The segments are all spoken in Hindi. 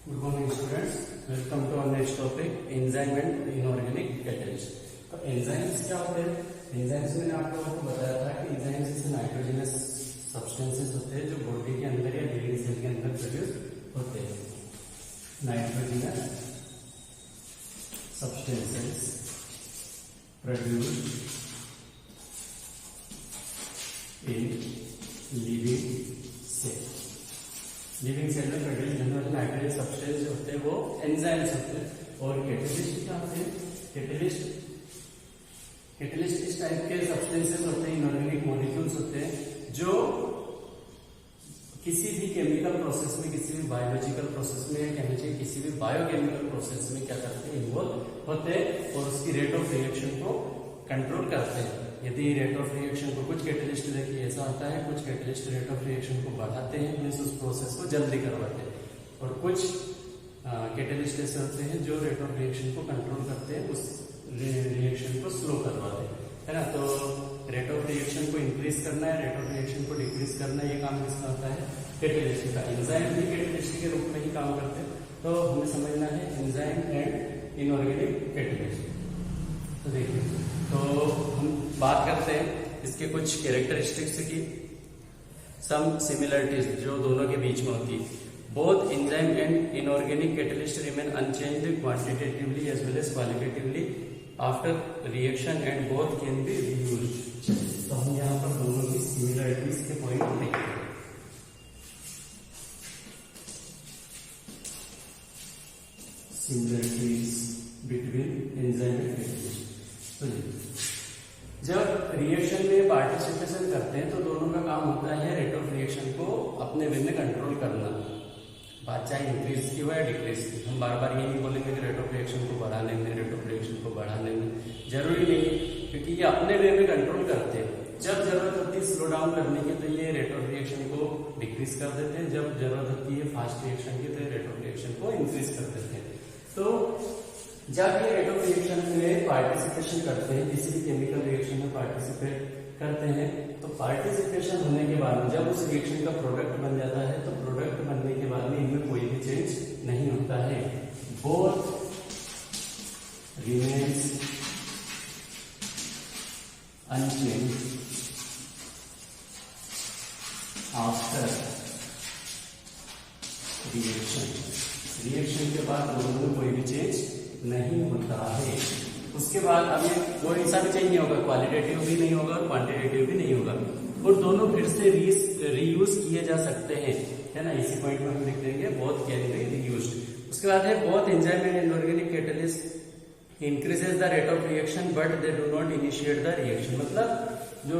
Good morning students. Welcome to our next topic enzyme and inorganic catalyst. तो एंजाइम्स क्या होते हैं? एंजाइम्स मैंने आप लोगों को बताया था कि एंजाइम्स जैसे नाइट्रोजनस सब्सटेंसेस होते हैं जो बॉडी के अंदर या लिविंग सेल के अंदर प्रोड्यूस होते हैं. Nitrogenous substances produce in living cell. Living cell में प्रोड्यूस होने वाले नाइट्रोजन सब्सटेंस जो होते हैं वो एंजाइम्स होते हैं. और कैटलिस्ट क्या होते हैं? कैटलिस्ट इस टाइप के सब्सटेंसेस होते हैं, इनऑर्गेनिक मॉलिक्यूल्स होते हैं जो किसी भी केमिकल प्रोसेस में, किसी भी बायोलॉजिकल प्रोसेस में, कहना चाहिए किसी भी बायोकेमिकल प्रोसेस में क्या करते हैं, इन्वॉल्व होते हैं और उसकी रेट ऑफ रिएक्शन को कंट्रोल करते हैं. यदि रेट ऑफ रिएक्शन को कुछ कैटलिस्ट देखिए ऐसा होता है, कुछ कैटलिस्ट रेट ऑफ रिएक्शन को बढ़ाते हैं, मीन्स उस प्रोसेस को जल्दी करवाते हैं, और कुछ कैटलिस्ट ऐसे होते हैं जो रेट ऑफ रिएक्शन को कंट्रोल करते हैं, उस रिएक्शन को स्लो करवाते हैं, है ना. तो रेट ऑफ रिएक्शन को इंक्रीज करना है, रेट ऑफ रिएक्शन को डिक्रीज करना है, ये काम किसका होता है? कैटलिस्ट का. एंजाइम भी कैटलिस्ट के रूप में ही काम करते हैं. तो हमें समझना है एंजाइम एंड इनऑर्गेनिक कैटलिस्ट. तो देखिए, तो हम बात करते हैं इसके कुछ कैरेक्टरिस्टिक्स की. सम सिमिलरिटीज जो दोनों के बीच में होती है. Both enzyme and inorganic catalyst remain unchanged quantitatively as well as qualitatively after reaction and both can be reused. तो हम यहाँ पर दोनों की सिमिलरिटीज के पॉइंट देखते हैं. Similarities between enzyme and catalyst. तो जब रिएक्शन में पार्टिसिपेशन करते हैं तो दोनों का काम होता है रेट ऑफ रिएक्शन को अपने वे में कंट्रोल करना. बात चाहे इंक्रीज की हो या डिक्रीज की. हम बार बार ये नहीं बोलेंगे कि रेट ऑफ रिएक्शन को बढ़ाने में, रेट ऑफ रिएक्शन को बढ़ाने में, जरूरी नहीं, क्योंकि ये अपने वे में कंट्रोल करते हैं. जब जरूरत होती है स्लो डाउन करने की तो ये रेट ऑफ रिएक्शन को डिक्रीज कर देते हैं. जब जरूरत होती है फास्ट रिएक्शन की तो रेट ऑफ रिएक्शन को इंक्रीज कर देते हैं. तो जब ये रेट ऑफ रिएक्शन में पार्टिसिपेशन करते हैं, किसी भी केमिकल रिएक्शन में पार्टिसिपेट करते हैं, तो पार्टिसिपेशन होने के बाद जब उस रिएक्शन का प्रोडक्ट बन जाता है तो प्रोडक्ट बनने के बाद में इनमें कोई भी चेंज नहीं होता है. Both remains unchanged after reaction. Reaction के बाद दोनों में कोई भी चेंज नहीं होता है. उसके बाद अब ये कोई ऐसा भी चेंज नहीं होगा, क्वालिटेटिव भी नहीं होगा और क्वांटिटेटिव भी नहीं होगा, और दोनों फिर से रीयूज किए जा सकते हैं, है ना. इसी पॉइंट में हम लिख देंगे बोथ कैन बी रीयूज्ड. उसके बाद है both enzyme and inorganic catalyst increases the rate of reaction but they do not initiate the reaction. मतलब जो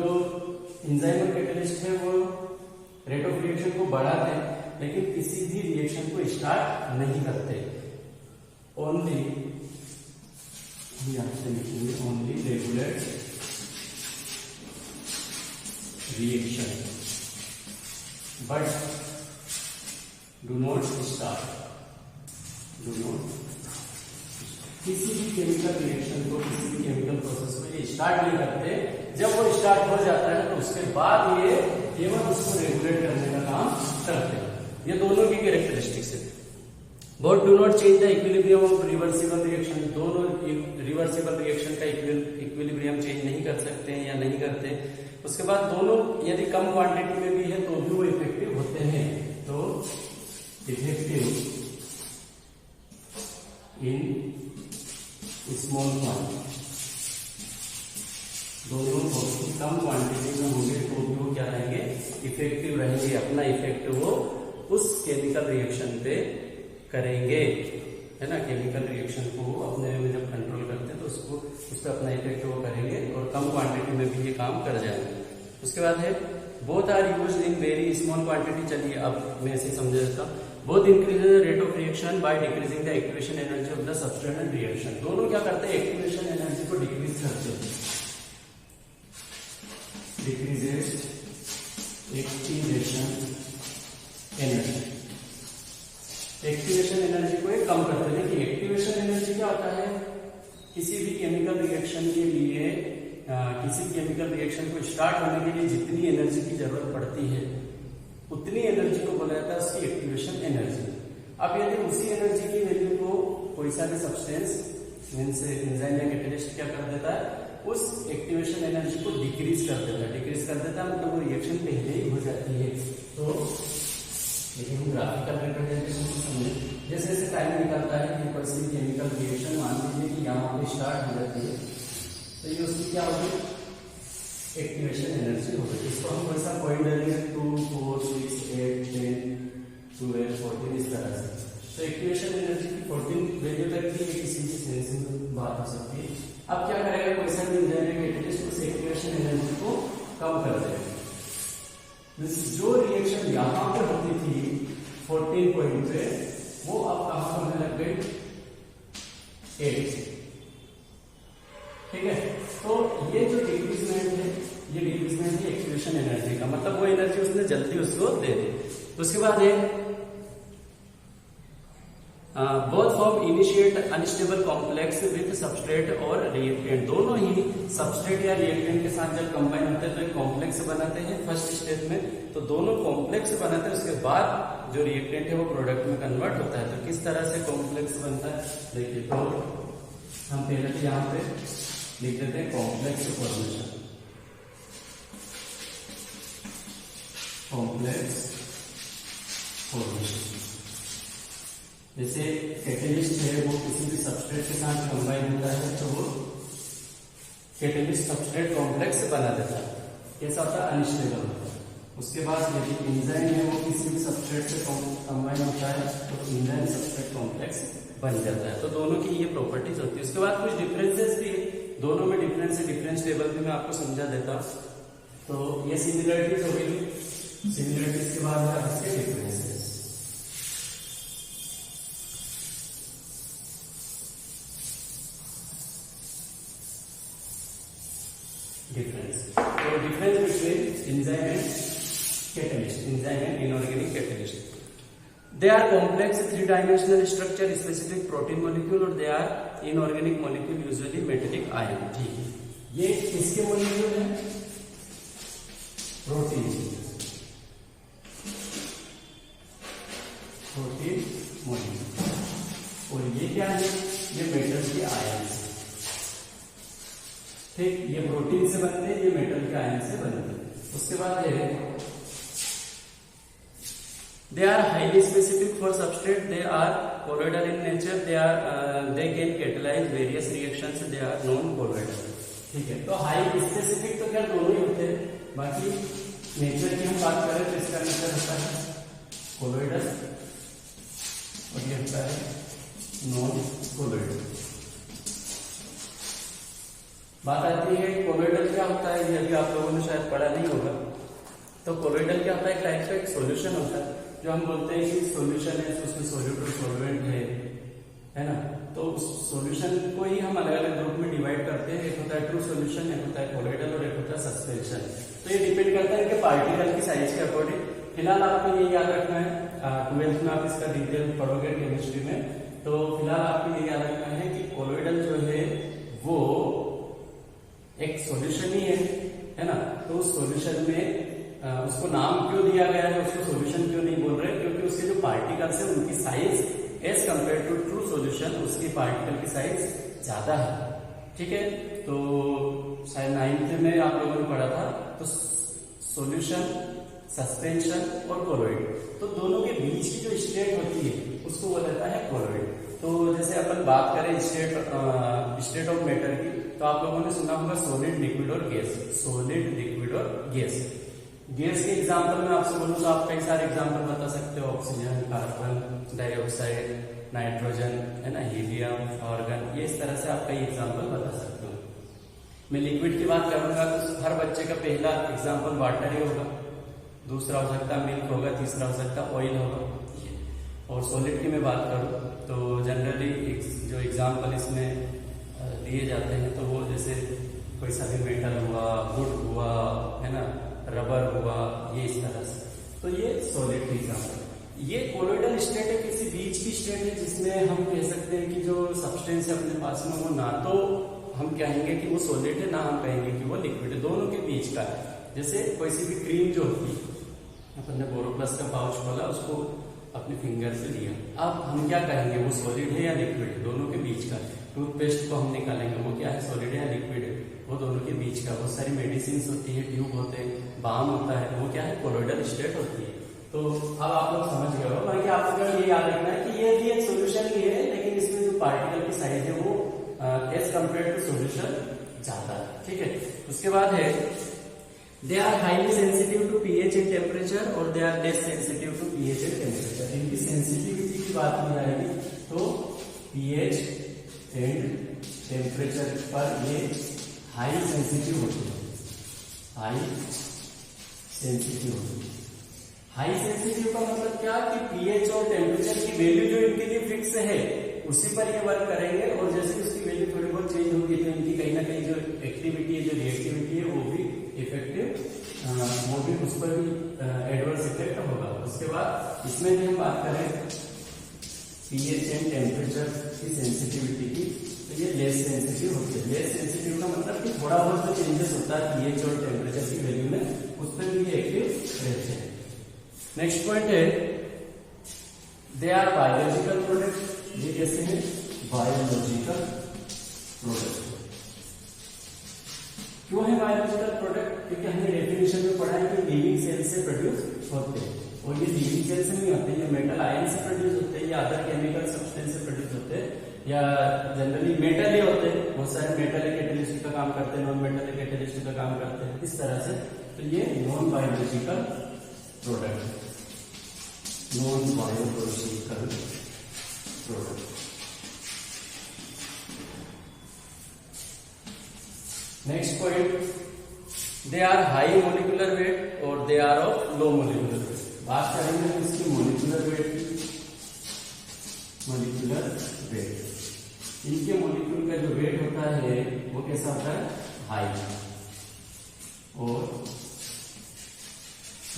एंजाइम और कैटलिस्ट है वो रेट ऑफ रिएक्शन को बढ़ाते हैं लेकिन किसी भी रिएक्शन को स्टार्ट नहीं करते. Only only regulate reaction but do not start. किसी भी केमिकल रिएक्शन को, किसी भी केमिकल प्रोसेस को ये स्टार्ट नहीं करते. जब वो स्टार्ट हो जाता है तो उसके बाद ये केवल उसको रेगुलेट करने का काम करते हैं. ये दोनों की कैरेक्टरिस्टिक्स है. Both do not change the equilibrium of reversible reaction. दोनों रिवर्सिबल रिएक्शन का इक्विलिब्रियम चेंज नहीं कर सकते हैं या नहीं करते. उसके बाद दोनों यदि कम क्वांटिटी में भी है तो भी वो इफेक्टिव होते हैं. तो इफेक्टिव इन स्मॉल क्वांटिटी. दोनों बहुत ही कम क्वांटिटी में होंगे तो भी वो क्या रहेंगे? इफेक्टिव रहेंगे. अपना इफेक्ट वो उस केमिकल रिएक्शन पे करेंगे, है ना. केमिकल रिएक्शन को अपने में जब कंट्रोल करते हैं तो उसको उस पर अपना इफेक्ट वो करेंगे और कम क्वांटिटी में भी ये काम कर जाएंगे. उसके बाद है both are used in very small quantity. चलिए अब मैं ऐसे समझ देता हूँ. Both increases the rate of reaction by decreasing the activation energy of the substance and reaction. दोनों क्या करते हैं? एक्टिवेशन एनर्जी को डिक्रीज करते हैं. Decreases activation energy. Activation energy को कम करते हैं. देखिए एक्टिवेशन एनर्जी क्या होता है? किसी भी केमिकल रिएक्शन के लिए, किसी केमिकल रिएक्शन को स्टार्ट होने के लिए जितनी एनर्जी की जरूरत पड़ती है उतनी एनर्जी को बोला जाता है उसकी एक्टिवेशन एनर्जी. अब यदि उसी एनर्जी की वैल्यू को कोई सा भी सब्सटेंस मीन्स एंजाइम या कैटलिस्ट क्या कर देता है, उस एक्टिवेशन एनर्जी को डिक्रीज कर देता है, मतलब वो रिएक्शन पहले ही हो जाती है। तो लेकिन हम ग्राफिकल रिप्रेजेंटेशन से समझे, जैसे जैसे टाइम निकलता है कि कोई सी केमिकल रिएक्शन मान लीजिए कि यहाँ पे स्टार्ट हो जाती है, तो ये उसकी क्या होगी, एक्टिवेशन एनर्जी होगी। इसको हम वैसा पॉइंट देंगे 2, 4, 6, 8, 10, 12, 14 इस तरह से। तो एक्टिवेशन एनर्जी की 14 वैल्यू तक की किसी भी सेंस में बात हो सकती है। अब क्या करेगा, कोई सा भी एंजाइम कैटलिस्ट उस एक्टिवेशन एनर्जी को कम कर देगा। जो रिएक्शन यहाँ पर होती थी 14 पॉइंट पे, वो अब कहां होने लग गई 8। ठीक है, तो ये जो डिक्रीजमेंट है, ये डिक्रीजमेंट है एक्टिवेशन एनर्जी का, मतलब वो एनर्जी उसने जल्दी उसको दे दी। उसके बाद है both form initiate unstable complex with substrate और रिएक्टेंट। दोनों ही सबस्ट्रेट या रिएक्टेंट के साथ जब कंबाइन होते हैं तो एक कॉम्प्लेक्स बनाते हैं फर्स्ट स्टेज में, तो दोनों कॉम्प्लेक्स बनाते हैं। उसके बाद जो रिएक्टेंट है वो प्रोडक्ट में कन्वर्ट होता है। तो किस तरह से कॉम्प्लेक्स बनता है देखिए, तो हम पहले तो यहाँ पे लिख देते हैं कॉम्प्लेक्स फॉर्मेशन, कॉम्प्लेक्स फॉर्मेशन। जैसे कैटलिस्ट है वो किसी भी सबस्ट्रेट के साथ कंबाइन होता है तो वो कैटलिस्ट सबस्ट्रेट कॉम्प्लेक्स बना देता है, कैसा होता है, अनस्टेबल होता है। उसके बाद यदि एंजाइम है वो किसी भी सबस्ट्रेट से कंबाइन होता है तो एंजाइम सबस्ट्रेट कॉम्प्लेक्स बन जाता है। तो दोनों की ये प्रॉपर्टीज होती है। उसके बाद कुछ डिफरेंसेस भी है, दोनों में डिफरेंस है, डिफरेंस टेबल भी मैं आपको समझा देता हूँ। तो ये सिमिलरिटीज हो गई, सिमिलरिटीज के बाद है इसके differences. Difference. So difference between enzyme and catalyst, enzyme and inorganic catalyst. They are complex three-dimensional structure, specific protein molecule, और they are inorganic molecule, usually metallic ion. ठीक है, ये किसके मोलिक्यूल है, प्रोटीन, प्रोटीन मोलिक्यूल। और ये क्या है, ये मेटल के आयन है। ठीक, ये प्रोटीन से बनते हैं, ये मेटल के आयन से बनते हैं। उसके बाद है they are highly specific for substrate, they are colloidal in nature, they can catalyse various reactions, they are non colloidal. ठीक है, तो हाई स्पेसिफिक तो क्या दोनों ही होते हैं, बाकी नेचर की हम बात करें तो इसका नेचर होता है कोलोइडल और ये होता है नॉन कोलोइडल। बात आती है कोलोइडल क्या होता है, ये अभी आप लोगों ने शायद पढ़ा नहीं होगा। तो कोलोइडल क्या होता है, एक टाइप का एक सॉल्यूशन होता है, जो हम बोलते हैं कि सॉल्यूशन है, उसमें सोल्यूट सॉल्वेंट है ना। तो उस सॉल्यूशन को ही हम अलग अलग ग्रुप में डिवाइड करते हैं, एक होता है ट्रू सॉल्यूशन, एक होता है कोलोइडल और एक होता है सस्पेंशन। तो ये डिपेंड करता है कि पार्टिकल की साइज के अकॉर्डिंग। फिलहाल आपको ये याद रखना है, 12th में आप इसका डिटेल पढ़ोगे केमिस्ट्री में, तो फिलहाल आपको ये याद रखना है कि कोलोइडल जो है वो एक सॉल्यूशन ही है ना। तो उस सॉल्यूशन में उसको नाम क्यों दिया गया है, उसको सॉल्यूशन क्यों नहीं बोल रहे, क्योंकि उसके जो पार्टिकल्स है उनकी size as compare to true solution, उसकी पार्टिकल की साइज ज्यादा है। ठीक है, तो शायद 9th में आप लोगों ने पढ़ा था। तो सॉल्यूशन, सस्पेंशन और कोलोइड, तो दोनों के बीच की जो स्टेट होती है उसको बोला जाता है कोलोइड। तो जैसे अपन बात करें स्टेट ऑफ मैटर की, तो आप लोगों ने सुना होगा सॉलिड, लिक्विड और गैस, सॉलिड, लिक्विड और गैस। गैस के एग्जांपल में आपसे बोलूं तो आप कई सारे एग्जांपल बता सकते हो, ऑक्सीजन, कार्बन डाइऑक्साइड, नाइट्रोजन, है ना, हीलियम, आर्गन, ये इस तरह से आप कई एग्जांपल बता सकते हो। मैं लिक्विड की बात करूंगा तो हर बच्चे का पहला एग्जांपल वाटर ही होगा, दूसरा हो सकता है मिल्क होगा, तीसरा हो सकता है ऑयल होगा। और सॉलिड की मैं बात करूं तो जनरली जो एग्जांपल इसमें दिए जाते हैं तो वो जैसे कोई सा भी मेटल हुआ, वुड हुआ, है ना, रबर हुआ, ये इस तरह से। तो ये सॉलिड की एग्जांपल। ये कोलोइडल स्टेट है, किसी बीच की स्टेट है जिसमें हम कह सकते हैं कि जो सब्सटेंस है अपने पास में वो ना तो हम कहेंगे कि वो सॉलिड है, ना हम कहेंगे कि वो लिक्विड है, दोनों के बीच का है। जैसे कोई सी भी क्रीम जो होती है, अपन ने बोरोप्लस का पाउच खोला, उसको अपने फिंगर से लिया। अब हम क्या करेंगे, वो सॉलिड है या लिक्विड है, दोनों के बीच का। टूथपेस्ट को हम निकालेंगे, वो क्या है, सॉलिड है या लिक्विड है, वो दोनों के बीच का। बहुत सारी मेडिसिन होती है, ट्यूब होते हैं, बाम होता है, वो क्या है, कोलोइडल स्टेट होती है। तो अब आप लोग समझ गए हो, बाकी आप लोगों को ये याद रखना है कि ये भी एक सोल्यूशन ही है, लेकिन इसमें जो पार्टिकल की साइज है वो एज कम्पेयर टू सोल्यूशन ज्यादा है, ठीक है। उसके बाद है they are highly sensitive to pH and temperature और they are less sensitive to pH and temperature. इनकी सेंसिटिविटी की बात की जाएगी तो पीएच एंड टेम्परेचर पर ये हाई सेंसिटिव होती है, हाई सेंसिटिव होती है। हाई सेंसिटिव का मतलब क्या कि पीएच और टेम्परेचर की वैल्यू जो इनके लिए फिक्स है उसी पर ये वर्क करेंगे, और जैसे उसकी वैल्यू थोड़ी बहुत चेंज होगी तो इनकी कहीं ना कहीं जो एक्टिविटी है, जो रिएक्टिविटी है, वो भी इफेक्टिव, वो भी उस पर भी एडवर्स इफेक्ट होगा। उसके बाद इसमें भी हम बात करें पीएच एंड टेम्परेचर की सेंसिटिविटी की, तो ये लेस सेंसिटिव होती है। लेस सेंसिटिव का मतलब कि थोड़ा बहुत जो चेंजेस होता है पीएच और टेम्परेचर की वैल्यू में, उस पर भी एक्टिव रहते हैं। नेक्स्ट पॉइंट है दे आर बायोलॉजिकल प्रोडक्ट। ये कैसे है, बायोलॉजिकल प्रोडक्ट। क्यों है बायोलॉजिकल प्रोडक्ट, क्योंकि हमने डेफिनेशन में पढ़ा है कि लिविंग सेल से प्रोड्यूस होते हैं, और ये लिविंग सेल से नहीं होते, ये मेटल आयन से प्रोड्यूस होते हैं, या अदर केमिकल सब्सटेंस से प्रोड्यूस होते हैं, या जनरली मेटल ही होते हैं। बहुत सारे मेटल कैटेलिस्ट का काम करते हैं, नॉन मेटल कैटेलिस्ट का काम करते हैं, इस तरह से। तो ये non biological product, non biological product. Next point they are high molecular weight और they are of low molecular weight. बात करेंगे इसकी मोलिकुलर वेट की। मोलिकुलर वेट, इनके मोलिक्यूल का जो वेट होता है वो कैसा होता है, हाई, और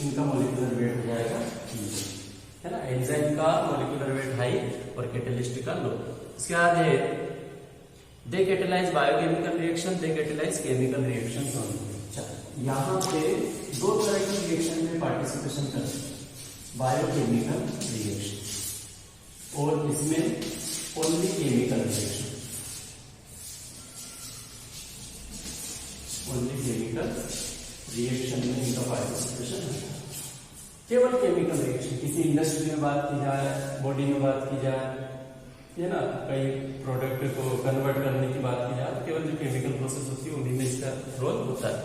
इनका मोलिकुलर वेट हो जाएगा है ना। एंजाइम का मोलिकुलर वेट हाई और कैटेलिस्ट का लो। इसके बाद है दे कैटेलाइज बायोकेमिकल रिएक्शन, दे कैटेलाइज केमिकल रिएक्शन। यहाँ पे दो तरह की रिएक्शन में पार्टिसिपेशन करते हैं, बायोकेमिकल रिएक्शन और इसमें only chemical reaction. Only chemical reaction में इनका पार्टिसिपेशन है, केवल केमिकल रिएक्शन। किसी इंडस्ट्री में बात की जाए, बॉडी में बात की जाए, है ना, कई प्रोडक्ट को कन्वर्ट करने की बात की जाए, तो केवल जो केमिकल प्रोसेस होती है उन्हीं में इसका रोल होता है।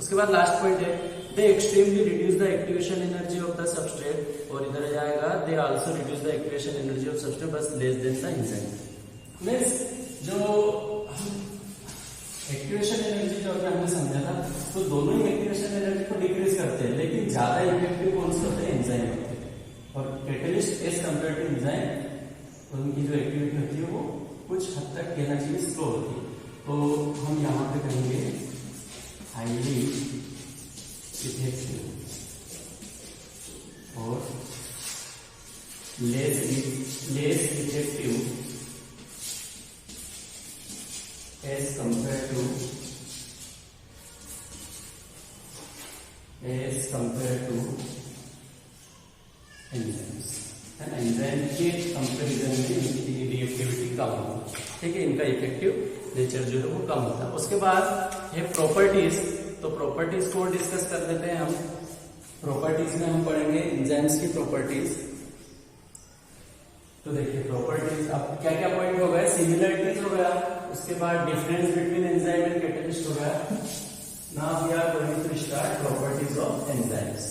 उसके बाद लास्ट पॉइंट है they extremely reduce the activation energy of the substrate, और इधर जाएगा they also reduce the activation energy of substrate but less than the enzyme. Means जो एक्टिवेशन एनर्जी जो अभी हमने समझा था, तो दोनों ही एक्टिवेशन एनर्जी को डिक्रीज करते हैं, लेकिन ज्यादा इफेक्टिव कौन से होते हैं, एंजाइम होते हैं। और catalyst as compare to enzyme, उनकी जो एक्टिविटी होती है वो कुछ हद तक कहना चाहिए स्लो होती है। तो हम यहाँ पे कहेंगे हाईली इफेक्टिव और less effective as compare to enzymes, है ना। एंजाइम के कंपेरिजन में इनकी रिएक्टिविटी कम होती है, ठीक है, इनका इफेक्टिव नेचर जो है वो कम होता है। उसके बाद ये प्रॉपर्टीज, तो प्रॉपर्टीज को डिस्कस कर लेते हैं हम। प्रॉपर्टीज में हम पढ़ेंगे एंजाइम्स की प्रॉपर्टीज। तो देखिए प्रॉपर्टीज, अब क्या क्या पॉइंट हो गए, सिमिलरिटीज हो गया, उसके बाद difference between enzyme and catalyst हो गया। Now we are going to start properties of enzymes.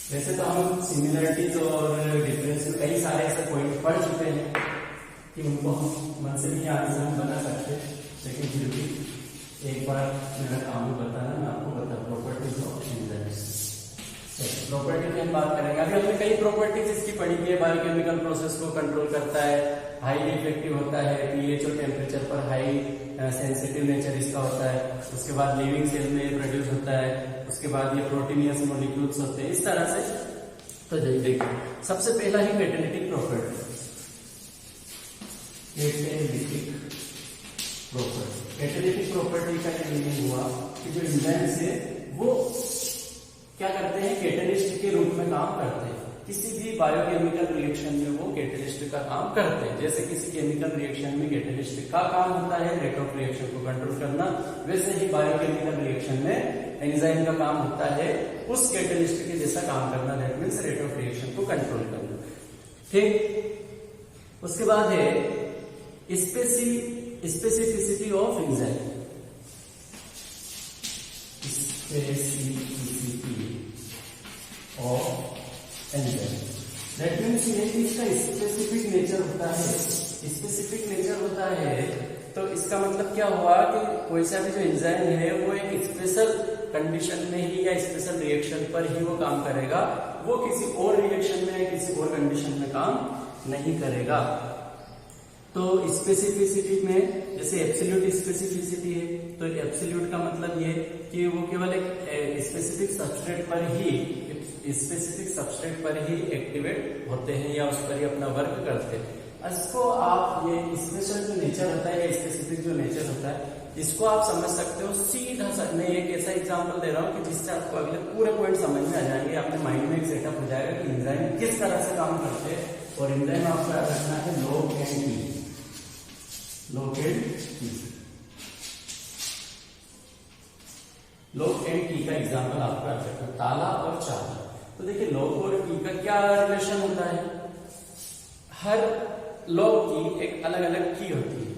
वैसे तो हम सिमिलरिटीज और डिफरेंस में कई सारे ऐसे पॉइंट पढ़ चुके हैं कि उनको हम मन से भी आंसर हम बना सकते, लेकिन फिर भी एक बार मेरा काम बताना, मैं आपको बता प्रॉपर्टीज ऑफ एंजाइम्स। प्रॉपर्टी की हम बात करेंगे। अभी हमने कई प्रॉपर्टीज इसकी पढ़ी है। बायोकेमिकल प्रोसेस को कंट्रोल करता है, हाईली इफेक्टिव होता है, पीएच और टेम्परेचर पर हाई सेंसिटिव नेचर इसका होता है। उसके बाद लिविंग सेल में प्रोड्यूस होता है, उसके बाद ये प्रोटीनियस मॉलिक्यूल्स होते हैं, इस तरह से। तो देखिए सबसे पहला है कैटेलिटिक प्रॉपर्टी। कैटेलिटिक प्रॉपर्टी का ये मीनिंग हुआ कि जो एंजाइम्स है वो क्या करते हैं, कैटलिस्ट के रूप में काम करते हैं। किसी भी बायोकेमिकल रिएक्शन में वो कैटलिस्ट का काम करते हैं। जैसे किसी केमिकल रिएक्शन में कैटलिस्ट का काम होता है रेट ऑफ रिएक्शन को कंट्रोल करना, वैसे ही बायोकेमिकल रिएक्शन में एंजाइम का काम होता है उस कैटलिस्ट के जैसा काम करना, that means rate of reaction को कंट्रोल करना। ठीक, उसके बाद है specificity of enzyme. Specificity of enzyme, that means ये इसका स्पेसिफिक नेचर होता है। स्पेसिफिक नेचर होता है तो इसका मतलब क्या हुआ कि कोई सा भी जो एंजाइम है वो एक स्पेशल कंडीशन में ही या स्पेशल रिएक्शन पर ही वो काम करेगा, वो किसी और रिएक्शन में या किसी और कंडीशन में काम नहीं करेगा। तो स्पेसिफिसिटी में जैसे एब्सोल्यूट स्पेसिफिसिटी है, तो एब्सोल्यूट का मतलब ये कि वो केवल एक स्पेसिफिक सबस्ट्रेट पर ही एक्टिवेट होते हैं या उस पर ही अपना वर्क करते हैं। इसको आप ये स्पेशल जो नेचर होता है या स्पेसिफिक जो नेचर होता है, इसको आप समझ सकते हो सीधा सा। मैं एक ऐसा एग्जांपल दे रहा हूँ कि जिससे आपको अगले पूरे पॉइंट समझ में आ जाएंगे, अपने माइंड में एक सेटअप हो जाएगा कि एंजाइम किस तरह से काम करते हैं। और एंजाइम आपको याद रखना है लॉग एंड की, लॉग एंड की, लॉग एंड की का एग्जांपल आपको याद रखना, ताला और चाबी। तो देखिए लॉग और की का क्या रिलेशन होता है, हर लॉक की एक अलग अलग की होती है,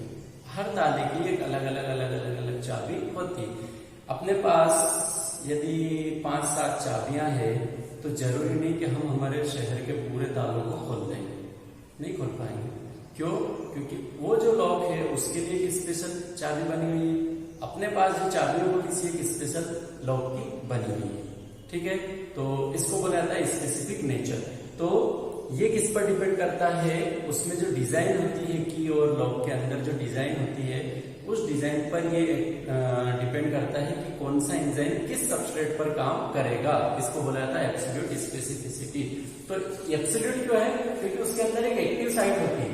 हर ताले की एक अलग अलग चाबी होती है। अपने पास यदि 5-7 चाबियां हैं तो जरूरी नहीं कि हम हमारे शहर के पूरे तालों को खोल देंगे, नहीं खोल पाएंगे। क्यों? क्योंकि वो जो लॉक है उसके लिए एक स्पेशल चाबी बनी हुई है, अपने पास जो चाबी है वो किसी एक स्पेशल लॉक की बनी हुई है। ठीक है, तो इसको बोला जाता है स्पेसिफिक नेचर। तो ये किस पर डिपेंड करता है, उसमें जो डिजाइन होती है की और लॉक के अंदर जो डिजाइन होती है उस डिजाइन पर ये डिपेंड करता है कि कौन सा एंजाइम किस सबस्ट्रेट पर काम करेगा। इसको बोला जाता है एब्सोल्यूट स्पेसिफिसिटी। तो एब्सोल्यूट क्यों है? क्योंकि उसके अंदर एक एक्टिव साइट होती है।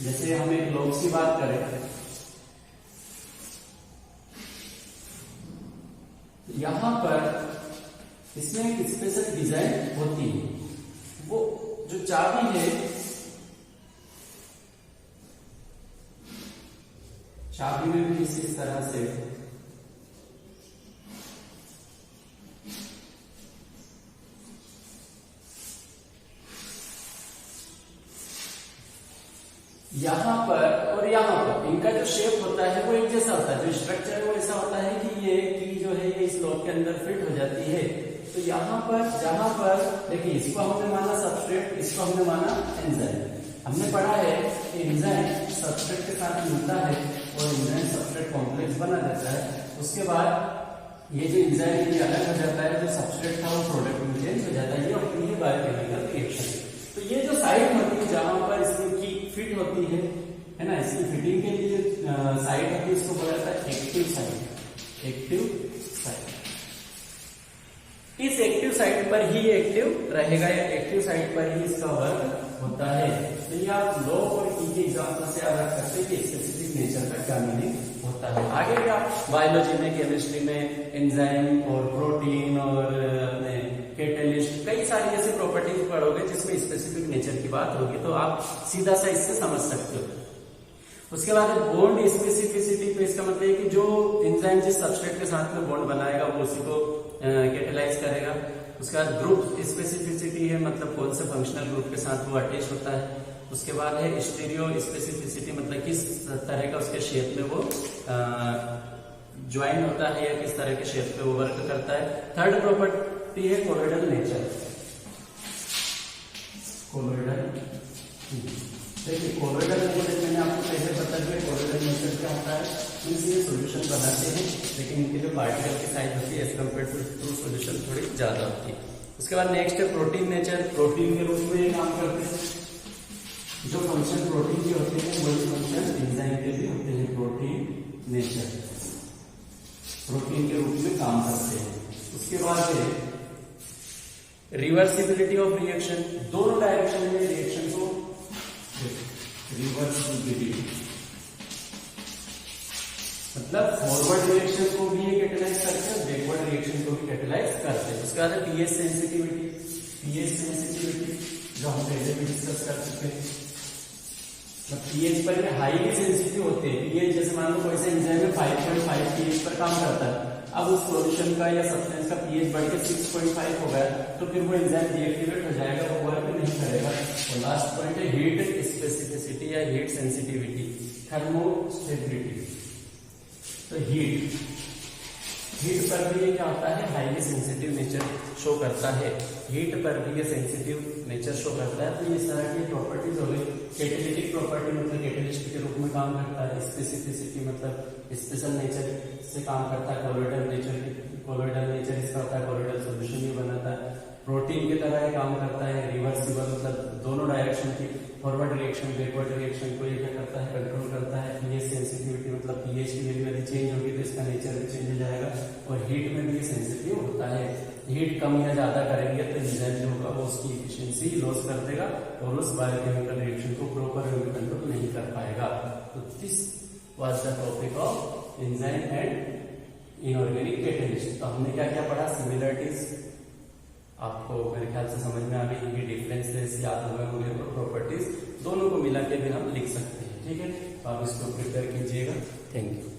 जैसे हम एक लॉक की बात करें, यहां पर इसमें एक स्पेशल डिजाइन होती है। वो जो चाबी है, चाबी में भी इसी तरह से यहां पर और यहां पर इनका जो शेप होता है वो एक जैसा होता है, जो स्ट्रक्चर है वो ऐसा होता है कि ये की जो है ये इस लॉक के अंदर फिट हो जाती है। तो यहाँ पर जहां पर देखिए इसको हमने माना सबस्ट्रेट, इसको हमने माना एंजाइम। हमने पढ़ा है कि एंजाइम सबस्ट्रेट के साथ मिलता है और एंजाइम सबस्ट्रेट कॉम्प्लेक्स बना देता है। उसके बाद ये जो एंजाइम ये अलग हो जाता है, जो सबस्ट्रेट था वो प्रोडक्ट में चेंज हो जाता है। ये होती है बायोकेमिकल रिएक्शन। तो ये जो साइड होती है जहां पर इसकी की फिट होती है ना, इसकी फिटिंग के लिए साइड होती है, इसको बोला जाता है एक्टिव साइड। एक्टिव साइड, इस एक्टिव साइट पर ही एक्टिव रहेगा या एक्टिव साइट पर ही इसका वर्क होता है। तो ये आप लॉग और की के एग्जांपल से याद रख सकते हैं कि स्पेसिफिक नेचर का क्या मीनिंग होता है। आगे भी आप बायोलॉजी में, केमिस्ट्री में एंजाइम और प्रोटीन और अपने कैटलिस्ट कई सारी ऐसी प्रॉपर्टीज पढ़ोगे जिसमें स्पेसिफिक नेचर की बात होगी, तो आप सीधा सा इससे समझ सकते हो। उसके बाद बॉन्ड स्पेसिफिसिटी पे इसका मतलब है कि जो एंजाइम जिस सबस्ट्रेट के साथ में बॉन्ड बनाएगा वो उसी को कैटेलाइज करेगा। उसके बाद ग्रुप स्पेसिफिसिटी है, मतलब कौन से फंक्शनल ग्रुप के साथ वो अटैच होता है। उसके बाद है स्टीरियो स्पेसिफिसिटी, मतलब किस तरह का उसके शेप में वो ज्वाइन होता है या किस तरह के शेप पे वो वर्क करता है। थर्ड प्रॉपर्टी है कोलोइडल नेचर। कोलोइडल, देखिए कोलोइडल नेचर मैंने आपको पहले बता दिया। कोलोइडल नेचर क्या होता है, इनसे सोल्यूशन बनाते हैं लेकिन इनकी जो पार्टिकल की साइज होती है एज कम्पेयर टू सोल्यूशन थोड़ी ज्यादा होती है। उसके बाद नेक्स्ट है प्रोटीन नेचर। प्रोटीन के रूप में ये काम करते हैं, जो फंक्शन प्रोटीन के होते हैं वही फंक्शन एंजाइम के भी होते हैं। प्रोटीन नेचर, प्रोटीन के रूप में काम करते हैं। उसके बाद है रिवर्सिबिलिटी ऑफ रिएक्शन। दोनों डायरेक्शन में रिएक्शन को रिवर्सिबिलिटी मतलब फॉरवर्ड रिएक्शन को भी ये कैटेलाइज करते हैं, बैकवर्ड रिएक्शन को भी कैटेलाइज करते हैं। उसके बाद है पीएच सेंसिटिविटी। पीएच सेंसिटिविटी जो हम पहले भी डिस्कस कर चुके हैं, पीएच पर हाईली सेंसिटिव होते हैं। पीएच जैसे मान लो कोई सा एंजाइम में 5.5 पीएच पर काम करता है, अब उस सॉल्यूशन का या सब्सटेंस का पीएच बढ़ के 6.5 हो गया तो फिर वो एंजाइम डीएक्टिवेट हो जाएगा, वो वर्क नहीं करेगा। और लास्ट पॉइंट है हीट स्पेसिफिसिटी या हीट सेंसिटिविटी, थर्मोस्टेबिलिटी। तो हीट पर भी ये क्या होता है, हाईली सेंसिटिव नेचर शो करता है। हीट पर भी ये सेंसिटिव नेचर शो करता है। तो ये इस तरह की प्रॉपर्टीज हो गई। कैटेलिटिक प्रॉपर्टी मतलब कैटेलिस्ट के रूप में काम करता है। स्पेसिफिसिटी मतलब स्पेशल नेचर से काम करता है। कोलोइडल नेचर इसका होता है, कोलोइडल सॉल्यूशन भी बनाता है। प्रोटीन की तरह काम करता है। रिवर्सिबल मतलब दोनों डायरेक्शन की, फॉरवर्ड रिएक्शन बैकवर्ड रिएक्शन को ये क्या करता है, कंट्रोल करता है। पीएच सेंसिटिविटी मतलब पीएच की वैल्यू यदि चेंज होगी तो इसका नेचर भी चेंज हो जाएगा। और हीट में भी सेंसिटिव होता है। हीट कम या ज्यादा करेंगे तो एंजाइम जो होगा वो उसकी एफिशिएंसी लॉस कर देगा और उस बायोकेमिकल रिएक्शन को प्रॉपर वे में कंट्रोल नहीं कर पाएगा। तो this was the topic of enzyme and inorganic catalyst. तो हमने क्या क्या पढ़ा, सिमिलरिटीज आपको मेरे ख्याल से समझ में आ गई होंगी, डिफरेंसेस याद हुए होंगे, और प्रॉपर्टीज दोनों को मिला के भी हम लिख सकते हैं। ठीक है, तो आप इसको प्रिपेयर कीजिएगा। Thank you.